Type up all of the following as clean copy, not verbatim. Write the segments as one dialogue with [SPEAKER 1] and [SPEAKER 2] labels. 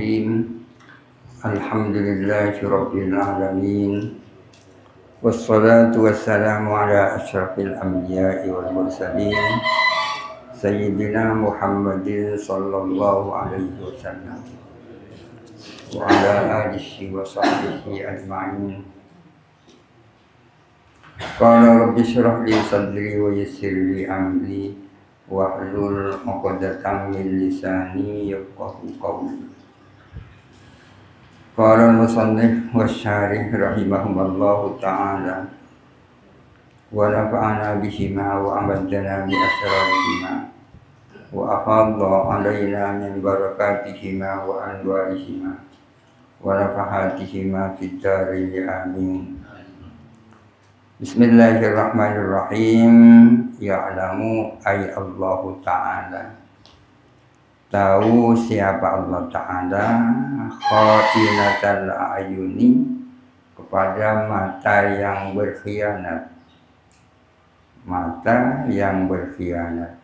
[SPEAKER 1] Bismillahirrahmanirrahim. Alhamdulillahirabbil alamin. Wassalatu wassalamu ala asyrafil anbiya'i wal mursalin Sayyidina Muhammadin sallallahu alaihi wasallam wa ala alihi wa sahbihi ajma'in. Qala rabbi shrah li sadri wa yassir li amri wahlul 'uqdatam min lisani yafqahu qawli. Qala al-musannif wa syarih rahimahumullahu ta'ala wa nafa'ana bihima wa amadana bi asrarihima wa afadha alaina min barakatihima wa anwarihima wa nafahatihima fid dharain amin. Bismillahirrahmanirrahim. Ya'lamu ay Allah Ta'ala, tahu siapa Allah Ta'ala, kha'inatal a'yuni, kepada mata yang berkhianat, mata yang berkhianat.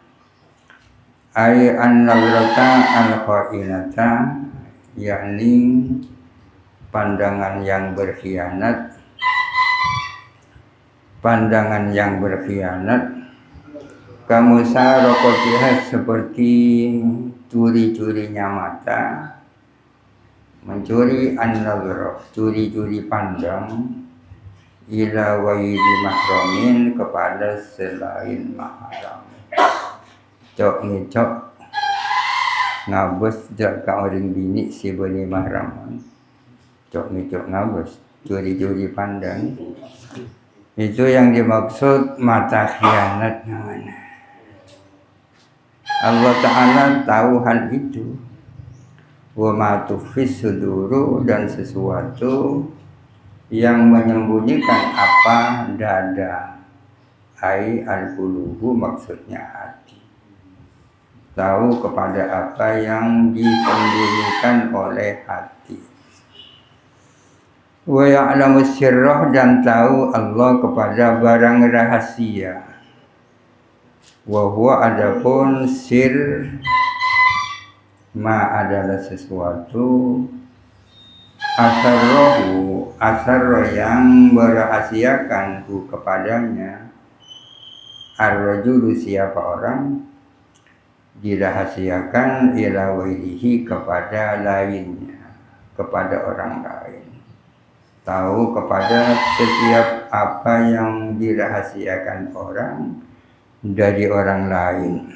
[SPEAKER 1] Ay an-nazrata al-kha'inata, yakni pandangan yang berkhianat, pandangan yang berkhianat. Kamu sarokotiha, seperti curi-curinya mata, mencuri an-nazrah, curi-curi pandang, ila waili mahramin, kepada selain mahram. Cok ngecok ngabus jak ka orang bini si bani mahram. Cok ngecok ngabus, curi-curi pandang. Itu yang dimaksud mata khianat namanya. Allah Ta'ala tahu hal itu. Wa ma tukhfis suduru, dan sesuatu yang menyembunyikan apa dada. Ai al-qulubu, maksudnya hati. Tahu kepada apa yang disembunyikan oleh hati. Wa ya'lamu sirrah, dan tahu Allah kepada barang rahasia. Wa huwa, adapun sir, ma adalah sesuatu, asarrohu, asarro yang merahasiakan hu kepadanya, ar-rajulu, siapa orang, dirahasiakan ila wailihi, kepada lainnya, kepada orang lain. Tahu kepada setiap apa yang dirahasiakan orang dari orang lain.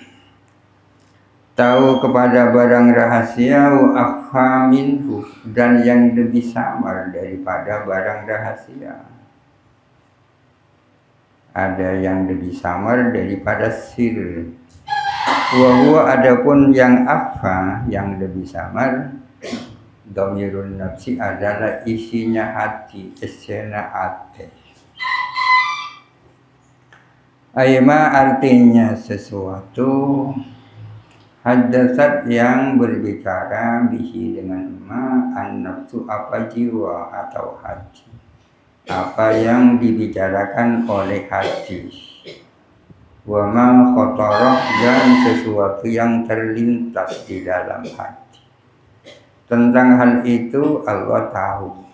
[SPEAKER 1] Tahu kepada barang rahasia, wa akhfa minhu, dan yang lebih samar daripada barang rahasia. Ada yang lebih samar daripada sir. Wa huwa, adapun yang akhfa, yang lebih samar, dhamirun nafsi, adalah isinya hati, esena hati. Aima, artinya sesuatu, hadatsat, yang berbicara, bihi, dengan ma, an-nafsu, apa jiwa atau hati, apa yang dibicarakan oleh hati. Wa ma khatarah, dan sesuatu yang terlintas di dalam hati. Tentang hal itu Allah tahu.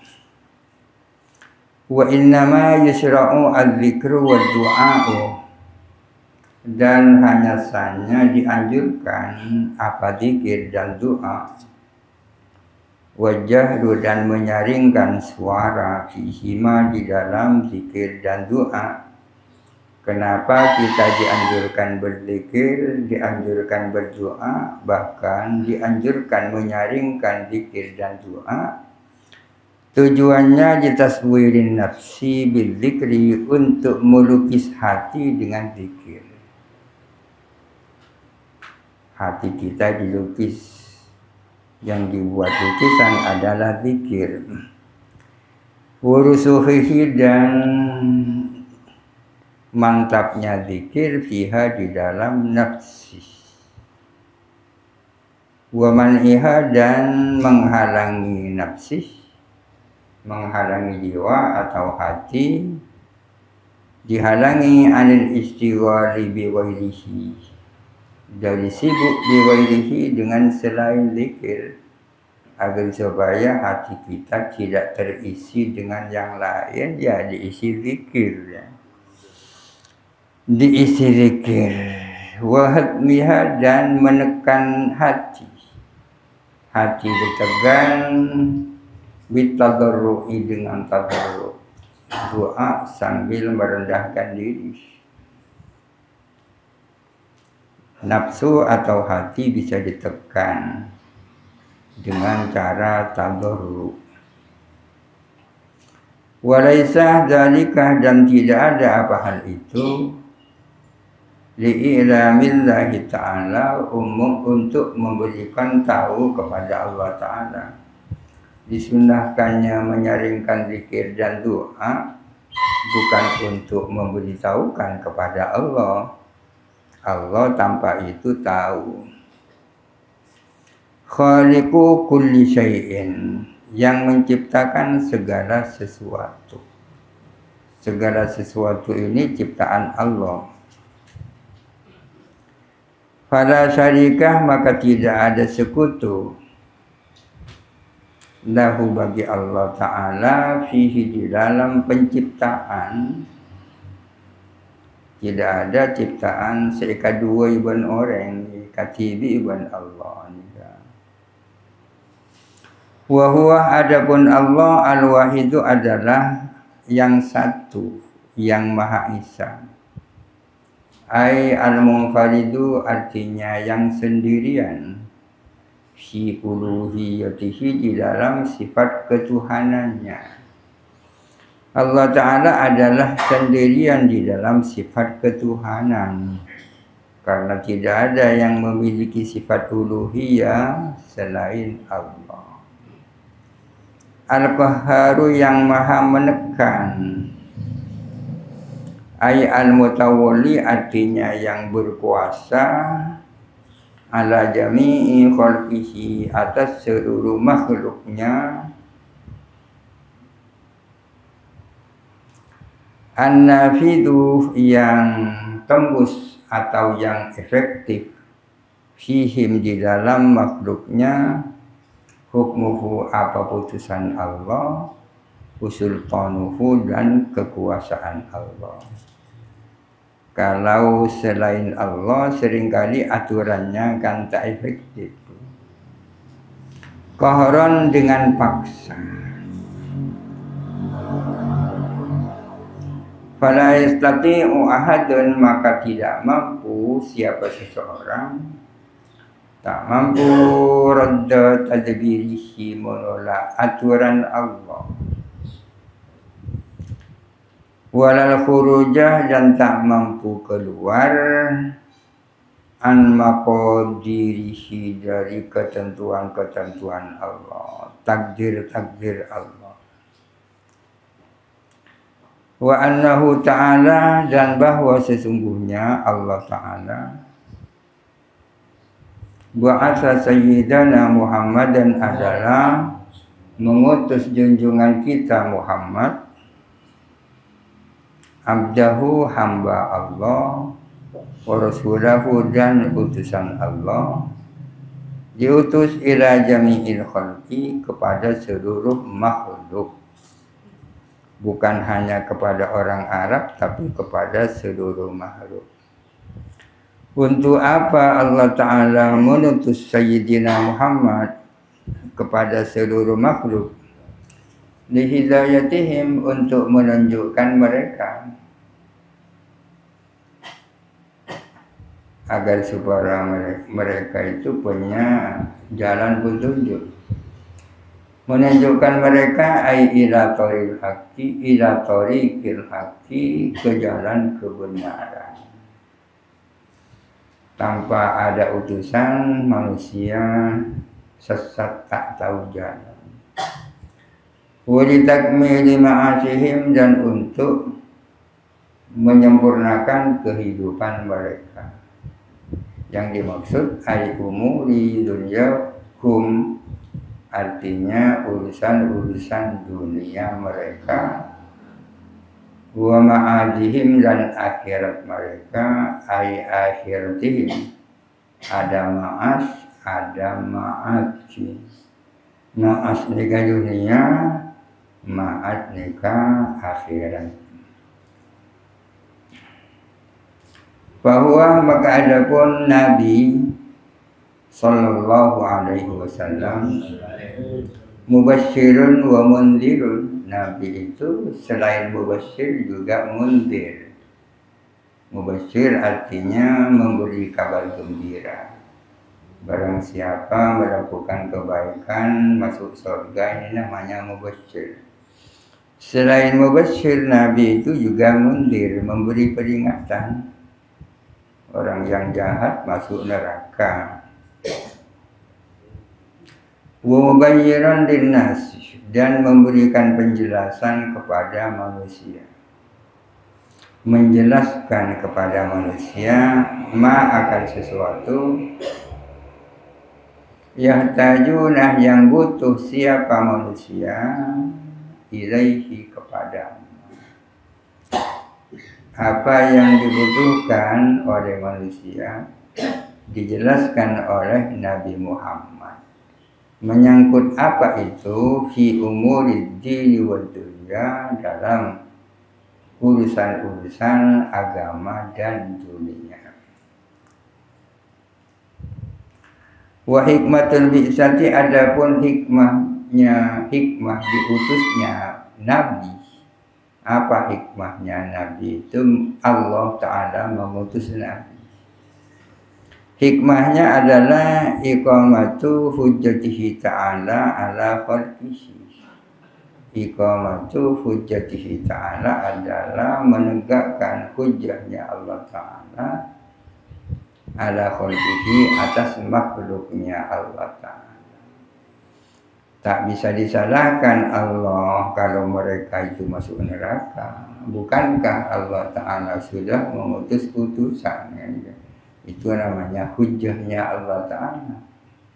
[SPEAKER 1] Wa innama yusra'u al-dzikru wa du'a'u, dan hanya saja dianjurkan apa zikir dan doa. Wajahru, dan menyaringkan suara, fihima, di dalam zikir dan doa. Kenapa kita dianjurkan berzikir, dianjurkan berdoa, bahkan dianjurkan menyaringkan zikir dan doa? Tujuannya ditaswirin nafsi bil zikri, untuk melukis hati dengan zikir. Hati kita dilukis, yang dibuat lukisan adalah zikir. Wurusuhihi, dan mantapnya zikir, fiha, di dalam nafsi. Wa man'iha, dan menghalangi nafsi, menghalangi jiwa atau hati, dihalangi anil istighali bi ghairihi, dari sibuk bi ghairihi, dengan selain zikir. agar supaya hati kita tidak terisi dengan yang lain, ya diisi zikir ya. Diisi zikir wahadmiha dan menekan hati ditekan bitadarru'i dengan tadarru' doa sambil merendahkan diri. Nafsu atau hati bisa ditekan dengan cara tadarru'. Walaisa dzalika dan tidak ada apa hal itu li'ilamillahi ta'ala umum untuk memberikan tahu kepada Allah Ta'ala. Disunahkannya menyaringkan zikir dan doa bukan untuk memberitahukan kepada Allah. Allah tanpa itu tahu. Khaliqu kulli syai'in, yang menciptakan segala sesuatu. Segala sesuatu ini ciptaan Allah. Fala syarikah, maka tidak ada sekutu lahu bagi Allah Ta'ala fihi di dalam penciptaan. Tidak ada ciptaan seika dua ibn orang katibi ibn Allah. Wa huwa adapun Allah al-wahidu adalah yang satu, yang Maha Esa. Ai al-munfaridu artinya yang sendirian. Fi uluhiyatihi di dalam sifat ketuhanannya. Allah Ta'ala adalah sendirian di dalam sifat ketuhanan. Karena tidak ada yang memiliki sifat uluhiyah selain Allah. Al-Qahharu yang maha menekan. Ay al-mutawalli artinya yang berkuasa ala jami'i khalqihi atas seluruh makhluknya. An-nafidu yang tembus atau yang efektif fihim di dalam makhluknya. Hukmuhu apa putusan Allah, usultanuhu dan kekuasaan Allah. Kalau selain Allah seringkali aturannya kan tak efektif. Qahran dengan paksa. Fala yastati'u ahadun, maka tidak mampu siapa seseorang, tak mampu radda tadbirihi, menolak aturan Allah. Walal khurujah, dan tak mampu keluar an maqdirihi, dari ketentuan-ketentuan Allah, takdir-takdir Allah. Wa annahu ta'ala, dan bahwa sesungguhnya Allah Ta'ala ba'atha sayyidana Muhammadan adalah mengutus junjungan kita Muhammad, abdahu hamba Allah, wa rasulahu dan utusan Allah, diutus ila jami'il khalqi, kepada seluruh makhluk. Bukan hanya kepada orang Arab, tapi kepada seluruh makhluk. Untuk apa Allah Ta'ala menutus Sayyidina Muhammad kepada seluruh makhluk? Lihidayatihim, untuk menunjukkan mereka, agar supaya mereka itu punya jalan petunjuk. Menunjukkan mereka ai ila tariqil haqqi, ke jalan kebenaran. Tanpa ada utusan, manusia sesat tak tahu jalan. Wa litakmili ma'asihim, dan untuk menyempurnakan kehidupan mereka. Yang dimaksud ai umuri dunyakum, artinya urusan-urusan dunia mereka. Wa ma'adihim, dan akhirat mereka, ai akhiratihim, ada ma'as, ada ma'aji. Ma'as nikah dunia, ma'at nikah akhirat. Bahwa maka adapun Nabi Sallallahu Alaihi Wasallam mubasyirun wa mundirun. Nabi itu selain mubasyir juga mundir. Mubasyir artinya memberi kabar gembira. Barang siapa melakukan kebaikan masuk surga, ini namanya mubasyir. Selain mubasyir, Nabi itu juga mundir, memberi peringatan. Orang yang jahat masuk neraka. Wa mubayyiran linnas, dan memberikan penjelasan kepada manusia. Menjelaskan kepada manusia akan sesuatu yahtajunah, yang butuh siapa manusia ilaihi, kepada apa yang dibutuhkan oleh manusia dijelaskan oleh Nabi Muhammad. Menyangkut apa itu? Fi umurid dini wad dunya, dalam urusan-urusan agama dan dunia. Wa hikmatul bi'sati, adapun hikmah diutusnya Nabi. Apa hikmahnya Nabi itu? Allah Ta'ala mengutus Nabi. Hikmahnya adalah iqamatu hujjatihi ta'ala ala khalqihi. Iqamatu hujjatihi ta'ala adalah menegakkan hujjahnya Allah Ta'ala ala khalqihi, atas makhluknya Allah Ta'ala. Tak bisa disalahkan Allah kalau mereka itu masuk neraka. Bukankah Allah Ta'ala sudah mengutus utusannya? Itu namanya hujjahnya Allah Ta'ala.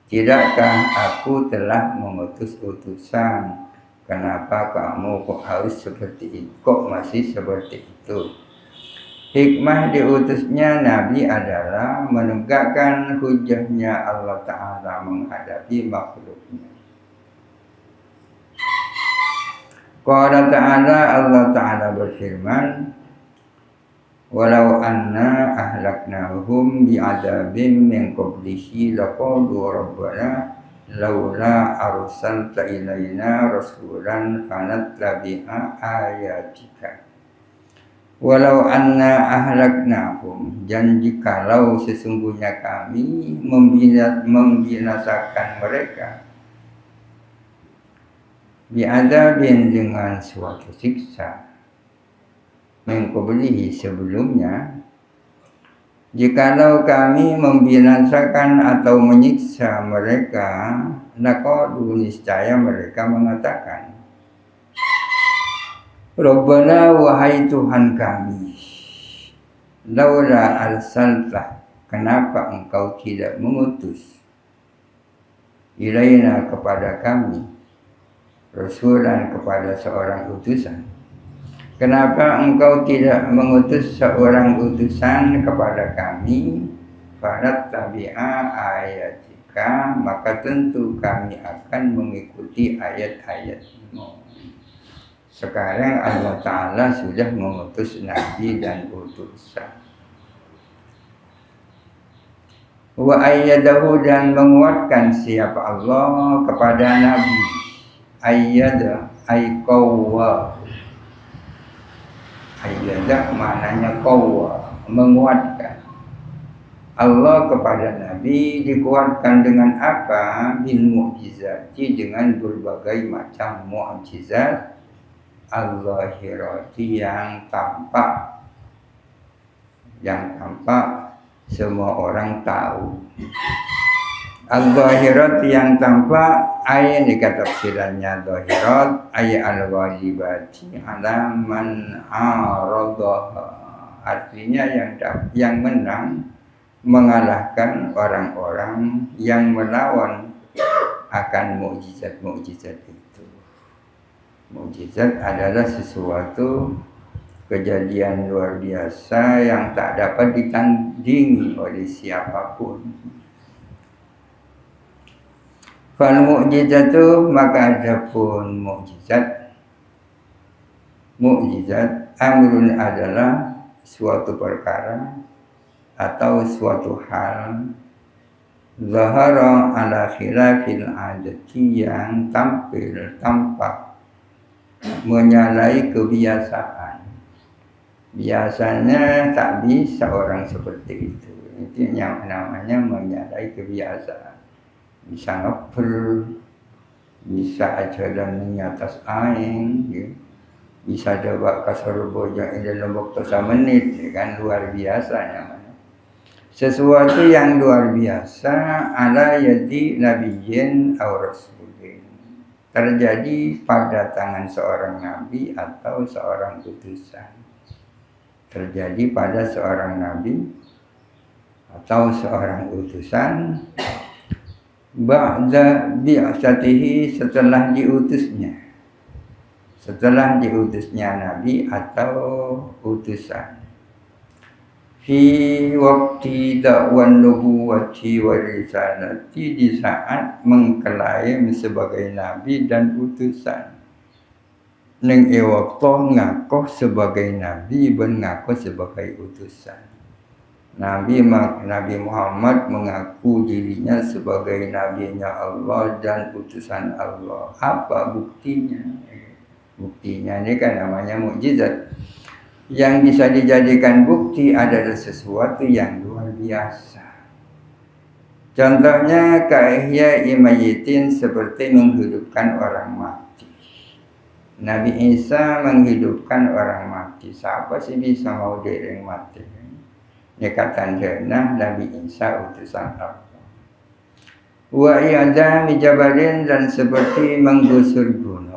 [SPEAKER 1] Tidakkah aku telah mengutus utusan? Kenapa kamu kok harus seperti itu? Kok masih seperti itu? Hikmah diutusnya Nabi adalah menegakkan hujjahnya Allah Ta'ala menghadapi makhluknya. Qala Ta'ala, Allah Ta'ala berfirman, walau anna ahlaknahum bi'adabim min qablihi laqalu rabbana laula arsalta ilaina rasulan fanattabi'a ayatika. Walau anna ahlaknahum, dan jikalau sesungguhnya kami membinasakan mereka bi'adabin, dengan suatu siksa, mengkublihi, sebelumnya. Jikalau kami membinasakan atau menyiksa mereka, naqalu, niscaya mereka mengatakan, Rabbana, wahai Tuhan kami, laula arsalta, kenapa engkau tidak mengutus ilaina, kepada kami, rasulan, kepada seorang utusan. Kenapa engkau tidak mengutus seorang utusan kepada kami? Fanattabi'a ayatika, maka tentu kami akan mengikuti ayat-ayatmu. Sekarang Allah Ta'ala sudah mengutus Nabi dan utusan. Wa ayyadahu, dan menguatkan siapa Allah kepada Nabi. Ayyada ay qawwa. Ayyada maknanya qawwa, menguatkan. Allah kepada Nabi dikuatkan dengan apa? Bil mu'jizati, dengan berbagai macam mu'jizat al-zahirati, yang tampak. Yang tampak semua orang tahu. Al-zahirat, yang tampak, ayat dikata tafsirannya zahirat, ayat al-wajibati ala man aradaha, artinya yang menang, mengalahkan orang-orang yang melawan akan mukjizat-mukjizat itu. Mukjizat adalah sesuatu kejadian luar biasa yang tak dapat ditandingi oleh siapapun. Fal mu'jizatu, maka adapun mukjizat. Mukjizat amrun adalah suatu perkara atau suatu hal zahara ala khilafil adati, yang tampil tampak menyalahi kebiasaan. Biasanya tak bisa orang seperti itu. Itu yang namanya menyalahi kebiasaan. Bisa ngeper, bisa jalan di atas air, ya. Bisa coba kasar bojang dalam waktu 1 menit, ya kan, luar biasa namanya. Sesuatu yang luar biasa ala yadi nabiyyin aw rasulin, terjadi pada tangan seorang nabi atau seorang utusan. Terjadi pada seorang nabi atau seorang utusan ba'da bi'asatihi, setelah diutusnya. Setelah diutusnya nabi atau utusan. Fi waqti da'wan nubuwati wa risalati, di saat mengklaim sebagai nabi dan utusan. Ning waktu ngaku sebagai nabi dan ngaku sebagai utusan. Nabi Muhammad mengaku dirinya sebagai nabinya Allah dan utusan Allah. Apa buktinya? Buktinya ini kan namanya mukjizat. Yang bisa dijadikan bukti adalah sesuatu yang luar biasa. Contohnya kaihya imayitin, seperti menghidupkan orang mati. Nabi Isa menghidupkan orang mati. Siapa sih bisa mau dereng mati? Nyekatan jenah Nabi Isa utusan Allah. Wa i'adha mijabalin, dan seperti menggusur gunung.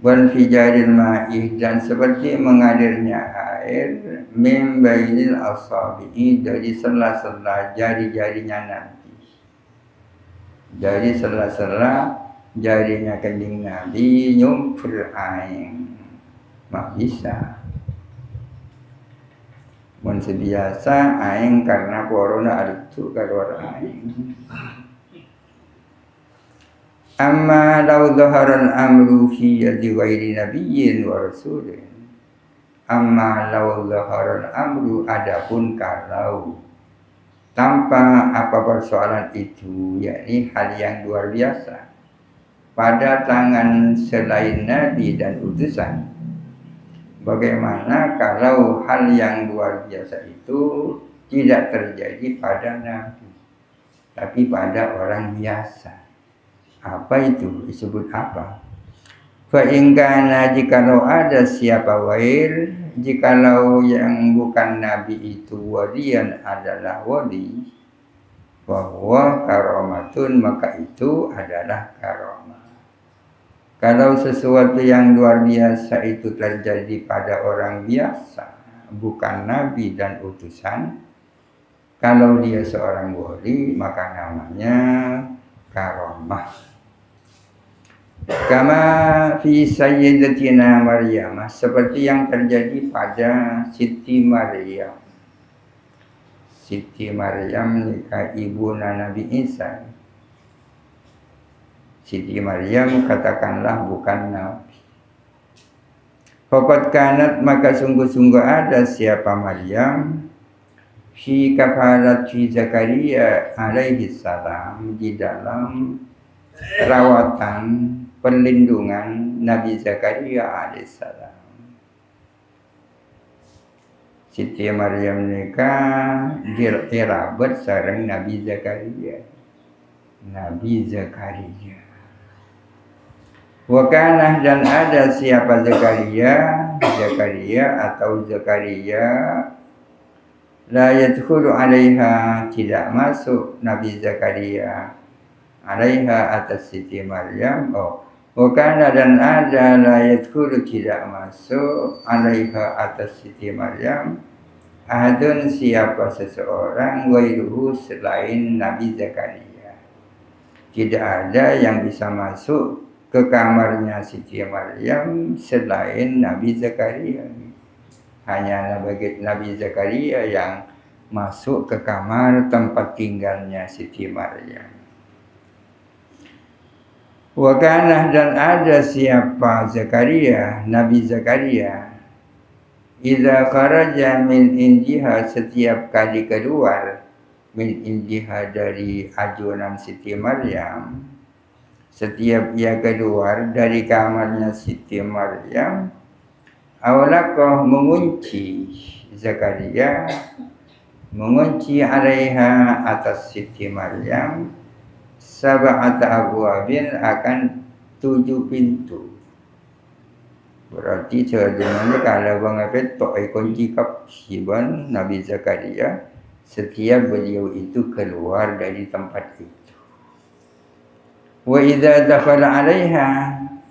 [SPEAKER 1] Wal fijaril ma'ih, dan seperti mengalirnya air min bainil asabi'i, dari sela-sela jari-jarinya Nabi. Dari sela-sela jarinya kanjeng Nabi nyumpur air. Mak bisa. Mun sebiasa aing karena corona atuh kaluar aing. Amma law dhaharal amru fi yadi ghairi nabiyyin wa rasulin. Amma law dhaharal amru, adapun kalau tanpa apa persoalan itu, yakni hal yang luar biasa pada tangan selain nabi dan utusan. Bagaimana kalau hal yang luar biasa itu tidak terjadi pada nabi, tapi pada orang biasa? Apa itu? Disebut apa? Fa in kana, jikalau ada siapa wail, jikalau yang bukan nabi itu walian adalah wali, bahwa karomatun, maka itu adalah karomah. Kalau sesuatu yang luar biasa itu terjadi pada orang biasa, bukan nabi dan utusan, kalau dia seorang wali, maka namanya karomah. Kama fi sayyidatina Maryam, seperti yang terjadi pada Siti Maryam. Siti Maryam nikah ibu Nabi Isa. Siti Maryam katakanlah bukan nabi. Faqad kanat, maka sungguh-sungguh ada siapa Maryam fi kafalati Zakaria alaihi salam, di dalam perawatan perlindungan Nabi Zakaria alaihissalam. Siti Maryam nikah dirabat sareng Nabi Zakaria. Nabi Zakaria. Wakanah, dan ada siapa Zakaria, Zakaria atau Zakaria, la yadkhulu alaiha, tidak masuk Nabi Zakaria alaiha atas Siti Maryam. Wakana, dan ada la yadkhulu, tidak masuk alaiha atas Siti Maryam ahadun, siapa seseorang wairuhu, selain Nabi Zakaria. Tidak ada yang bisa masuk ke kamarnya Siti Maryam selain Nabi Zakaria. Hanya Nabi Zakaria yang masuk ke kamar tempat tinggalnya Siti Maryam. Wa kana dan ada siapa Zakaria, Nabi Zakaria, idza kharaja min indiha setiap kali keluar min indiha dari ajunan Siti Maryam, setiap ia keluar dari kamarnya Siti Maryam, awalaqah mengunci Zakaria, mengunci alaiha atas Siti Maryam sab'ata abwabin akan 7 pintu. Berarti sebenarnya kalau bangapet tok kunci kapsiban Nabi Zakaria setiap beliau itu keluar dari tempat itu. Wa idza dakhala 'alaiha,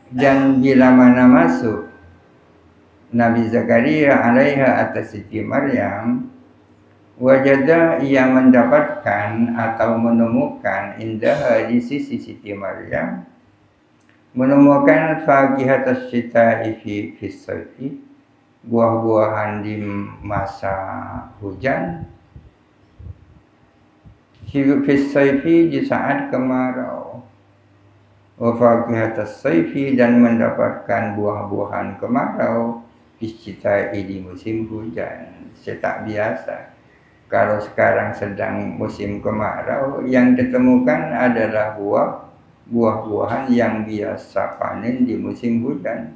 [SPEAKER 1] dan bila mana masuk Nabi Zakaria 'alaiha atas Siti Maryam, wajada ia mendapatkan atau menemukan indah di sisi Siti Maryam, menemukan faqihatas syita'i fi sayfi, buah-buahan di masa hujan, fi sayfi di saat kemarau, wa faqihatas sayfi dan mendapatkan buah-buahan kemarau fi syita'i di musim hujan. Tak biasa. Kalau sekarang sedang musim kemarau, yang ditemukan adalah buah-buahan yang biasa panen di musim hujan.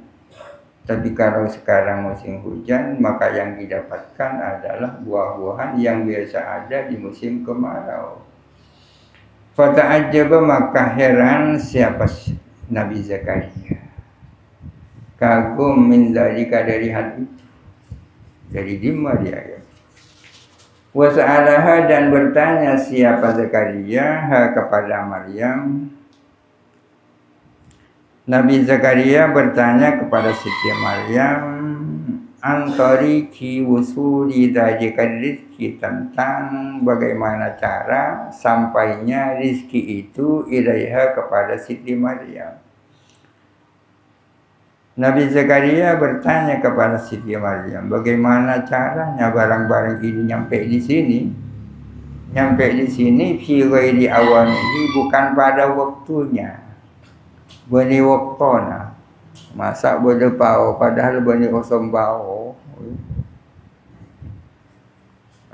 [SPEAKER 1] Tapi kalau sekarang musim hujan, maka yang didapatkan adalah buah-buahan yang biasa ada di musim kemarau. Fata'ajjaba, maka heran siapa Nabi Zakaria, kagum min dzalika dari hal itu, dari dimma dia ya. Wasa'alaha, dan bertanya siapa Zakaria kepada Maryam. Nabi Zakaria bertanya kepada Siti Maryam, antariki wusuli dzalika rizki, tentang bagaimana cara sampainya rizki itu ilaiha kepada Siti Maryam. Nabi Zakaria bertanya kepada Siti Maryam, bagaimana caranya barang-barang ini nyampe di sini? Nyampe di sini fi ghairi awanihi, bukan pada waktunya. Bani waktona. Masa boleh bau padahal bani osong bau.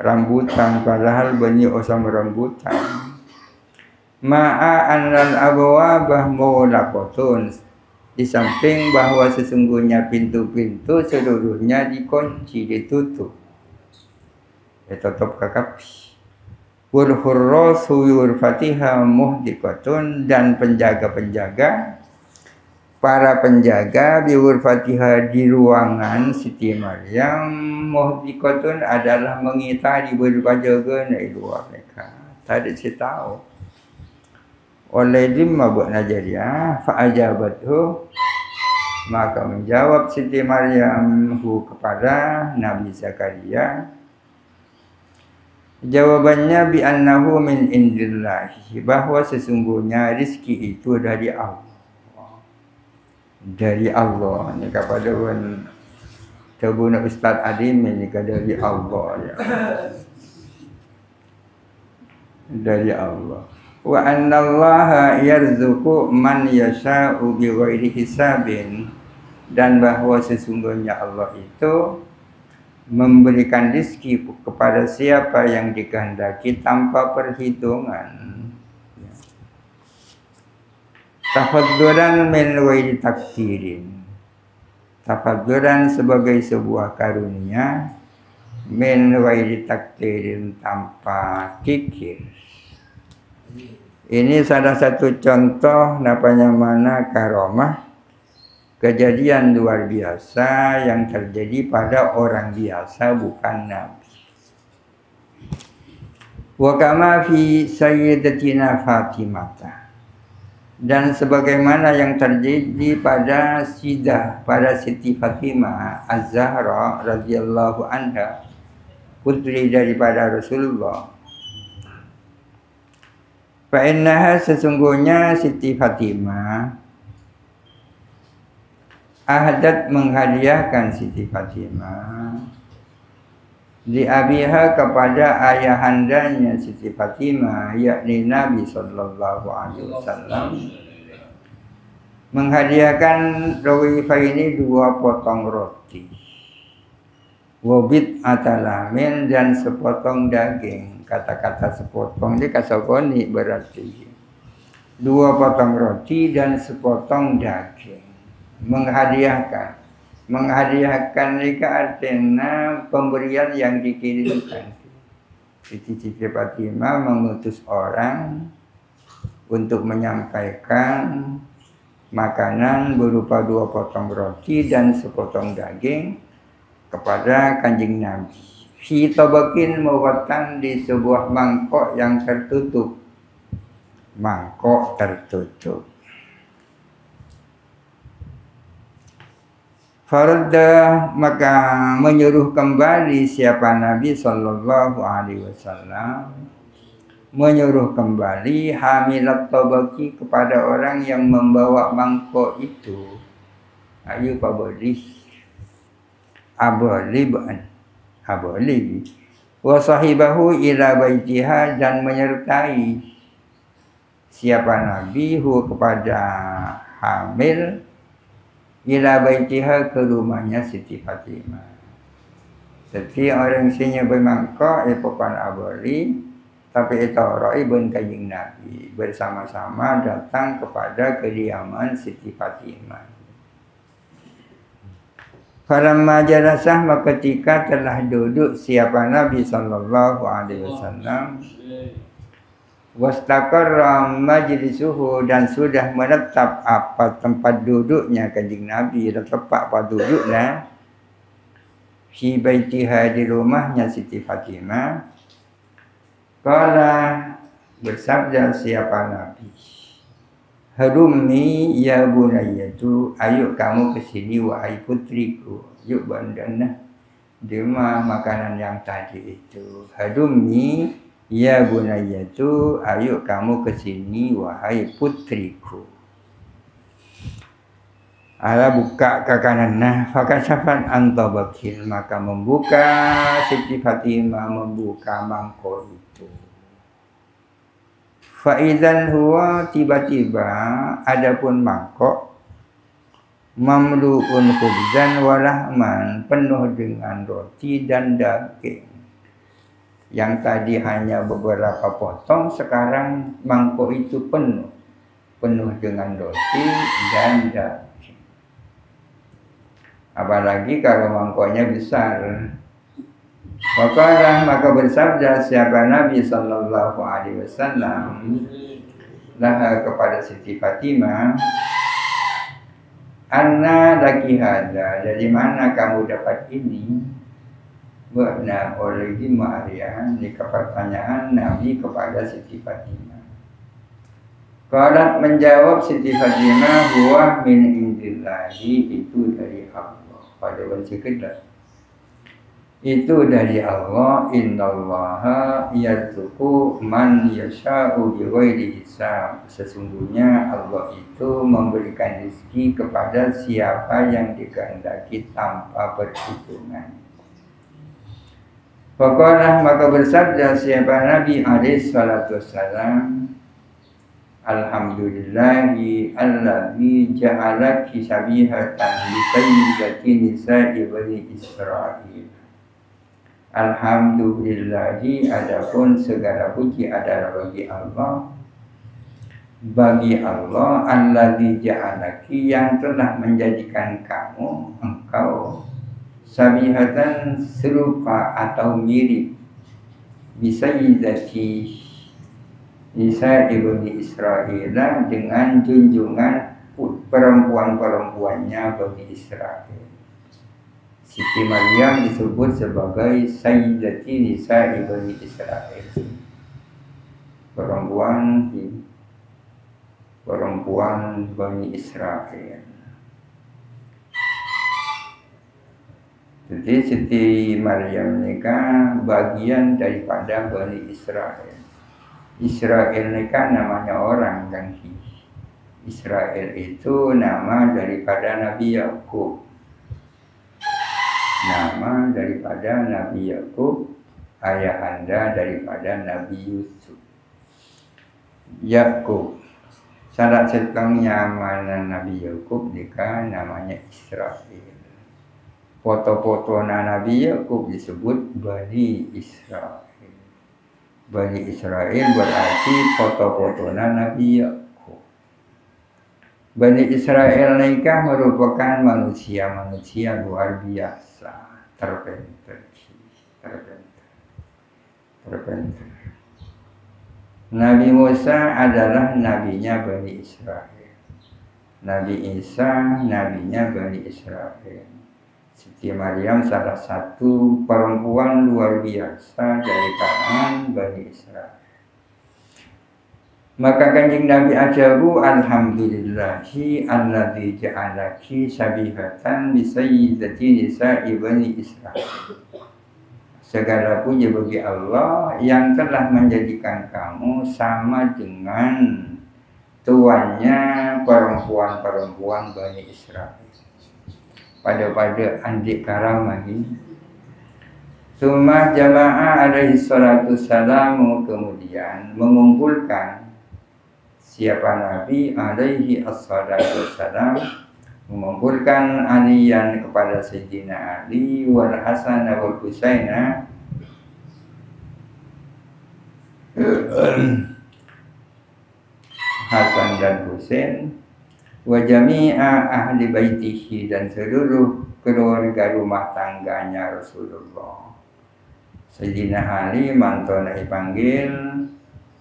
[SPEAKER 1] Rambutan padahal bani osong rambutan. Ma'a annal abwabah mulaqatun, di samping bahwa sesungguhnya pintu-pintu seluruhnya dikunci, ditutup, ditutup kakapi. Wal hurrasu yurfatiha muhdiqatun, dan penjaga-penjaga, para penjaga biurfatiha di ruangan Siti Maryam, muhdiqatun adalah mengitari berjaga di luar mereka. Tadi saya tahu. Oleh dimma buat Najariah, fa'ajabathu, maka menjawab Siti Maryam kepada Nabi Zakaria, jawabannya bi annahu min indillahi, bahwa sesungguhnya rizki itu dari Allah. Dari Allah. Ini kepada Tabuna Ustaz Adim ini dari Allah ya. Dari Allah. Wa annallaha yarzuqu man yasha'u bighairi hisabin, dan bahwa sesungguhnya Allah itu memberikan rezeki kepada siapa yang dikehendaki tanpa perhitungan. Tafaddulan min ghairi takdirin, tafaddulan sebagai sebuah karunia, min ghairi takdirin tanpa kikir. Ini salah satu contoh namanya mana karomah, kejadian luar biasa yang terjadi pada orang biasa, bukan Nabi. Wa kama fi sayyidatina Fatimah, dan sebagaimana yang terjadi pada Siti Fatimah Az-Zahra radhiyallahu anha, putri daripada Rasulullah. Fa'innaha, sesungguhnya Siti Fatimah ahdat, menghadiahkan Siti Fatimah di abiha, kepada ayahandanya Siti Fatimah, yakni Nabi sallallahu alaihi wasallam, menghadiahkan Roifah ini 2 potong roti, wabit atalamin dan sepotong daging. Kata-kata sepotong ini kasogoni berarti 2 potong roti dan sepotong daging. Menghadiahkan ini artinya pemberian yang dikirimkan. Siti Fatimah mengutus orang untuk menyampaikan makanan berupa 2 potong roti dan sepotong daging kepada Kanjeng Nabi. Si tabakin muwatan di sebuah mangkok yang tertutup. Mangkok tertutup. Farada maka menyuruh kembali siapa Nabi Sallallahu Alaihi Wasallam, menyuruh kembali hamilat tabaki kepada orang yang membawa mangkok itu. Ayo paboli aboli wa sahibahu ila baitiha dan menyertai siapa Nabi kepada hamil ila baitiha ke rumahnya Siti Fatimah. Jadi orang sini bermangkok bukan aboli, tapi itu Raibun Kanjeng Nabi bersama-sama datang kepada kediaman Siti Fatimah. Falamma jalasah maka ketika telah duduk siapa Nabi Sallallahu Alaihi Wasallam, wastaqarra majlisuhu dan sudah menetap apa tempat duduknya Kanjeng Nabi, tepat pada duduknya fi baitiha di rumahnya Siti Fatimah. Qala bersabda siapa Nabi, Harumni ya bunayyatu, ayo kamu kesini wahai putriku. Yuk bandana Dema makanan yang tadi itu. Harumni ya bunayyatu, ayo kamu kesini wahai putriku. Ala buka ke kanannya, fakasafan antabakil, maka membuka Siti Fatimah membuka mangkok itu. Faizan huwa tiba-tiba adapun mangkok mamluun khubzan walahman, penuh dengan roti dan daging. Yang tadi hanya beberapa potong, sekarang mangkok itu penuh dengan roti dan daging. Apalagi kalau mangkoknya besar. Maka bersabda siapa Nabi Sallallahu Alaihi Wasallam kepada Siti Fatimah, Anna laki hada, dari mana kamu dapat ini? Berna oleh Maria, ini pertanyaan Nabi kepada Siti Fatimah. Qalat menjawab Siti Fatimah, huwa min indillahi, itu dari Allah. Pada bahasa kedua itu dari Allah. Innallaha yarzuqu man yasha'u bighairi hisab. Sesungguhnya Allah itu memberikan rezeki kepada siapa yang dikehendaki tanpa perhitungan. Pokoknya maka bersabda siapa Nabi alaihi salatu wassalam, Alhamdulillahi alladzi ja'ala kisabihatan li sayyidati nisa'i bani Israil. Alhamdulillahi, adapun segala puji adalah bagi Allah alladzi ja'alaki, yang telah menjadikan kamu engkau sabihatan serupa atau mirip bisayyidati Nisa ibni Israel, dengan junjungan perempuan-perempuannya Bani Israel. Siti Maryam disebut sebagai Sayyidati Nisa ibni Israel, perempuan Bani Israel. Jadi Siti Maryam ini kan bagian daripada Bani Israel. Israel ini kan namanya orang kan. Israel itu nama daripada Nabi Yakub. Nama daripada Nabi Yakub, ayahanda daripada Nabi Yusuf. Yakub Salah satunya mana Nabi Yakub nikah namanya Israel. Foto-foto Nabi Yakub disebut Bani Israel. Bani Israel berarti foto-foto Nabi Yakub. Bani Israel nikah merupakan manusia-manusia luar biasa, terpenter. Nabi Musa adalah nabinya Bani Israel. Nabi Isa nabinya Bani Israel. Siti Maryam salah satu perempuan luar biasa dari kalangan Bani Israel. Maka Kanjeng Nabi ajabu, alhamdulillahi alladzi ja'alaki sabihatan bi sayyidati nisa'i Bani Israel. Segala puji bagi Allah yang telah menjadikan kamu sama dengan tuannya perempuan-perempuan Bani Israel. Pada andik karamahi. Summa jama'a alaihi salatu salamu, kemudian mengumpulkan siapa Nabi alaihi assalatu salam, mengumpulkan aliyan kepada Sayyidina Ali wal Hasan wal Husaina Hasan dan Husain wa jami'a ahli baitihi, dan seluruh keluarga rumah tangganya Rasulullah. Sayyidina Ali mantona dipanggil,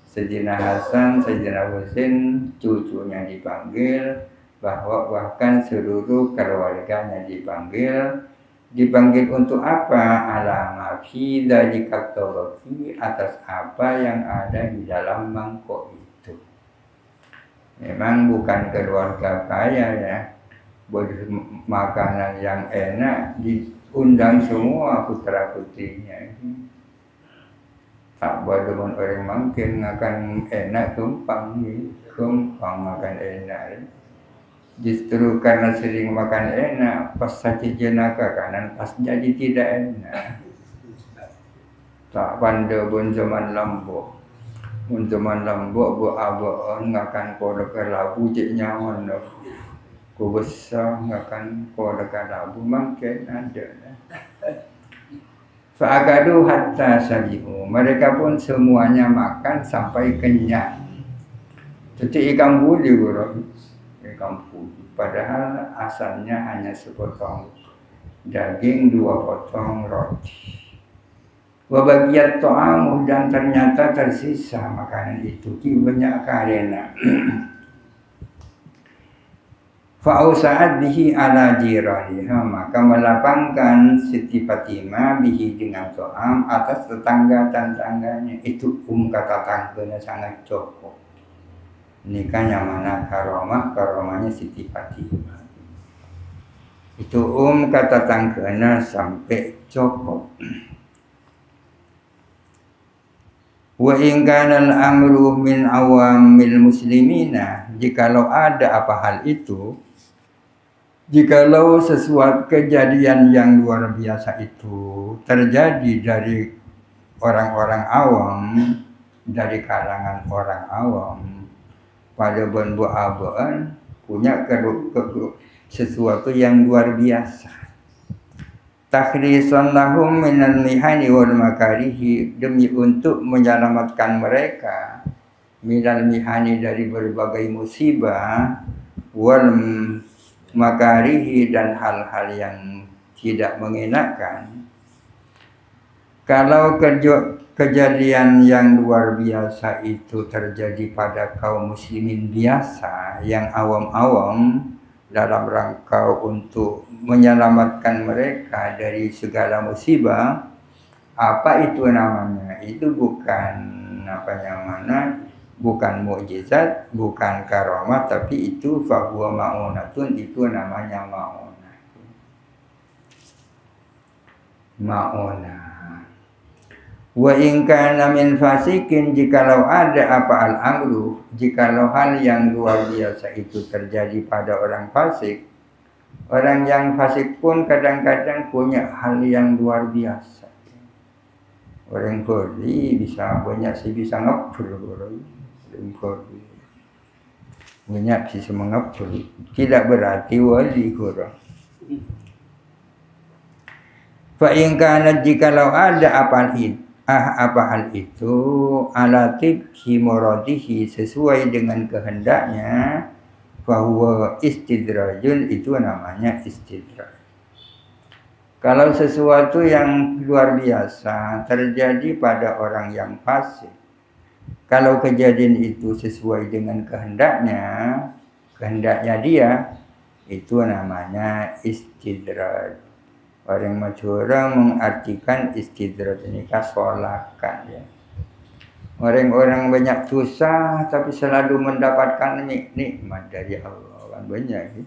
[SPEAKER 1] Sayyidina Hasan, Sayyidina Husain cucunya dipanggil, bahkan seluruh keluarganya dipanggil. Dipanggil untuk apa? Alama fi dzalika tawfi, atas apa yang ada di dalam mangkok itu. Memang bukan keluarga kaya ya, makanan yang enak diundang semua putra putrinya. Tak boleh orang mungkin akan enak tumpang makan enak. Justru karena sering makan enak, pas sakit jenaka kanan pas jadi tidak enak. Tak pandai pun zaman lambuk. Zaman lambuk buat ngakan kodok labu cik nyaman dah. Ku besar ngakan kodok labu makin ada. Fa'akadu hatta sabihu, mereka pun semuanya makan sampai kenyang. Jadi ikan buli ikan putih, padahal asalnya hanya sepotong daging, 2 potong roti. Wabagiat to'amu, dan ternyata tersisa makanan itu banyak karena. Fa'usa'ad bihi ala jiraniha, maka melapangkan Siti Fatimah bihi dengan to'am atas tetangga-tetangganya. Itu kata tangganya sangat cukup. Nikahnya mana karomahnya Siti Fatimah. Itu kata tangganya sampai cukup. Wa in kana al-amru min awamil muslimina, jikalau ada apa hal itu, jikalau sesuatu kejadian yang luar biasa itu terjadi dari orang-orang awam, dari kalangan orang awam, pada benbu abaan punya sesuatu yang luar biasa. Takhrisan lahum minal mihani wal makarihi, demi untuk menyelamatkan mereka minal mihani dari berbagai musibah, wal makarihi dan hal-hal yang tidak mengenakan. Kalau kejadian yang luar biasa itu terjadi pada kaum muslimin biasa yang awam-awam dalam rangka untuk menyelamatkan mereka dari segala musibah, apa itu namanya? Itu bukan bukan mukjizat, bukan karamah, tapi itu fahuwa ma'unatun, itu namanya ma'unah. Wa in kana min fasikin, jikalau ada apa al-amru, jikalau hal yang luar biasa itu terjadi pada orang fasik. Orang yang fasik pun kadang-kadang punya hal yang luar biasa. Orang kodi bisa banyak sih bisa ngapur orang kodi. Banyak bisa mengabul. Tidak berarti wali kurang. Fa in kana jikalau ada apa hal itu ala tibhi muradihi sesuai dengan kehendaknya, bahwa istidrajun itu namanya istidraj. Kalau sesuatu yang luar biasa terjadi pada orang yang fasik, kalau kejadian itu sesuai dengan kehendaknya dia, itu namanya istidraj. Orang masyhur mengartikan istidraj ini kasolakan ya. Orang-orang banyak susah tapi selalu mendapatkan nikmat dari Allah, kan banyak ya.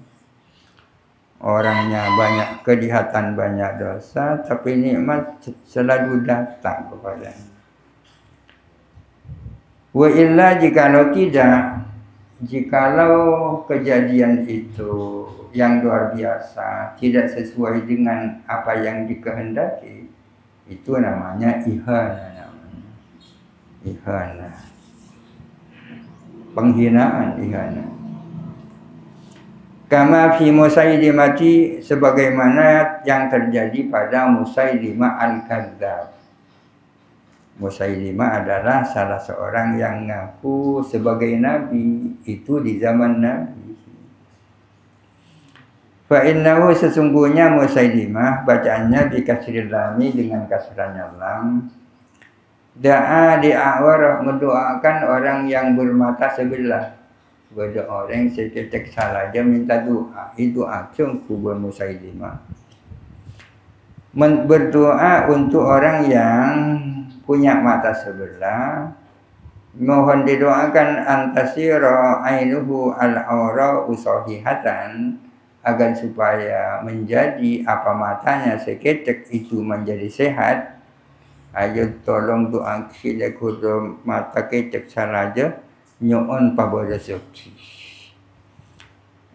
[SPEAKER 1] Orangnya banyak kejahatan, banyak dosa, tapi nikmat selalu datang kepadanya. Wa illa jikalau tidak, jikalau kejadian itu yang luar biasa tidak sesuai dengan apa yang dikehendaki, itu namanya ihana, ihana, penghinaan, ihana. Kama fi Musailimati, sebagaimana yang terjadi pada Musailimah al-Kadzdzab. Musailimah adalah salah seorang yang ngaku sebagai nabi itu di zaman Nabi. Fa innahu, sesungguhnya Musailimah, bacaannya bi kasril lami dengan kasranya lam. Da'a di'awar, mendoakan orang yang bermata sebelah. Ada orang seketek salah dia minta doa, itu acung kubur Musailimah. Berdoa untuk orang yang punya mata sebelah, mohon didoakan antasira ainuhu al-aura usahihatan, agar supaya menjadi apa matanya seketek itu menjadi sehat. Ayo tolong doa kita kudu mata ketek salah aja nyoon paboda suci.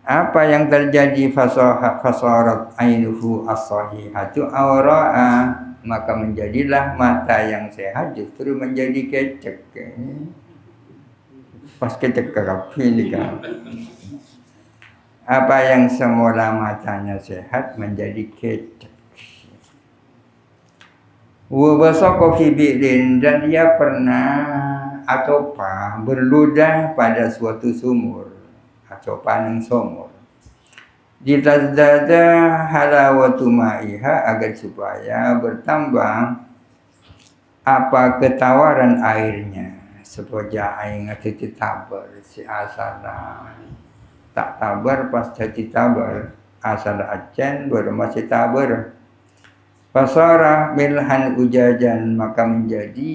[SPEAKER 1] Apa yang terjadi fasarat ainuhu as-sahihatu awra'a, maka menjadilah mata yang sehat justru menjadi kecek. Pas kecek ini kan. Apa yang semula matanya sehat menjadi kecek. Wa basaqa fi bi'rin, dan dia pernah atau berludah pada suatu sumur atau paneng sumur. Ditazdada halawatu ma'iha, agar supaya bertambah apa ketawaran airnya. Sepoja aing titi tabar si asana tak tabar pas jadi tabar asal acen baru masih tabar. Fasara milhan ujajan, maka menjadi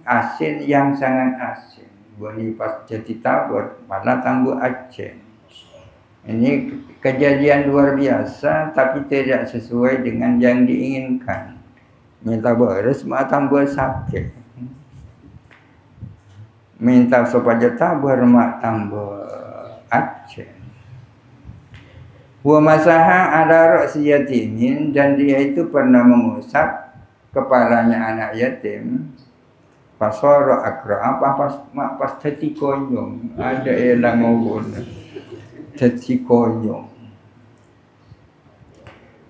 [SPEAKER 1] asin yang sangat asin. Bani pas jadi tabar malah tambah acen. Ini kejadian luar biasa tapi tidak sesuai dengan yang diinginkan. Minta beres malah tambah sakit. Minta supaya tabar malah tambah acen. Wa masaha ala ra'si yatimin, dan dia itu pernah mengusap kepalanya anak yatim. Pasara akra, pas tadi konyong, ada elang ngobon. Tadi konyong.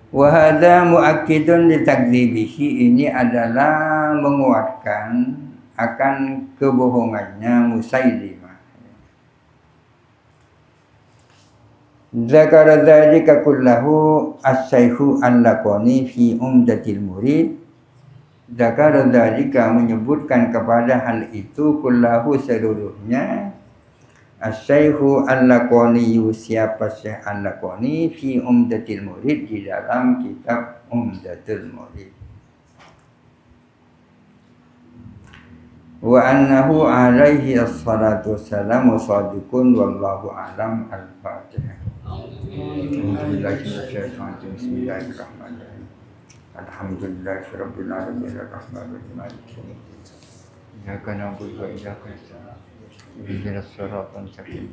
[SPEAKER 1] Wa hadza muakkidun li takdzibihi, ini adalah menguatkan akan kebohongannya Musailimah. Zakara dzalika kullahu as-Syaikhu al-Laqani fi Umdatil Murid. Zakara dzalika, menyebutkan kepada hal itu, kullahu seluruhnya, as-Syaikhu al-Laqani, siapa Syekh al-Laqani, fi Umdatil Murid, di dalam kitab Umdatul Murid. Wa annahu alaihi assalatu wassalamu shadiqun wallahu a'lam. Al-Fatihah. Bismillahirrahmanirrahim. Alhamdulillahirabbil alamin arrahmanirrahim maliki yaumiddin. Iyyaka na'budu wa iyyaka nasta'in. Ihdinas siratal mustaqim.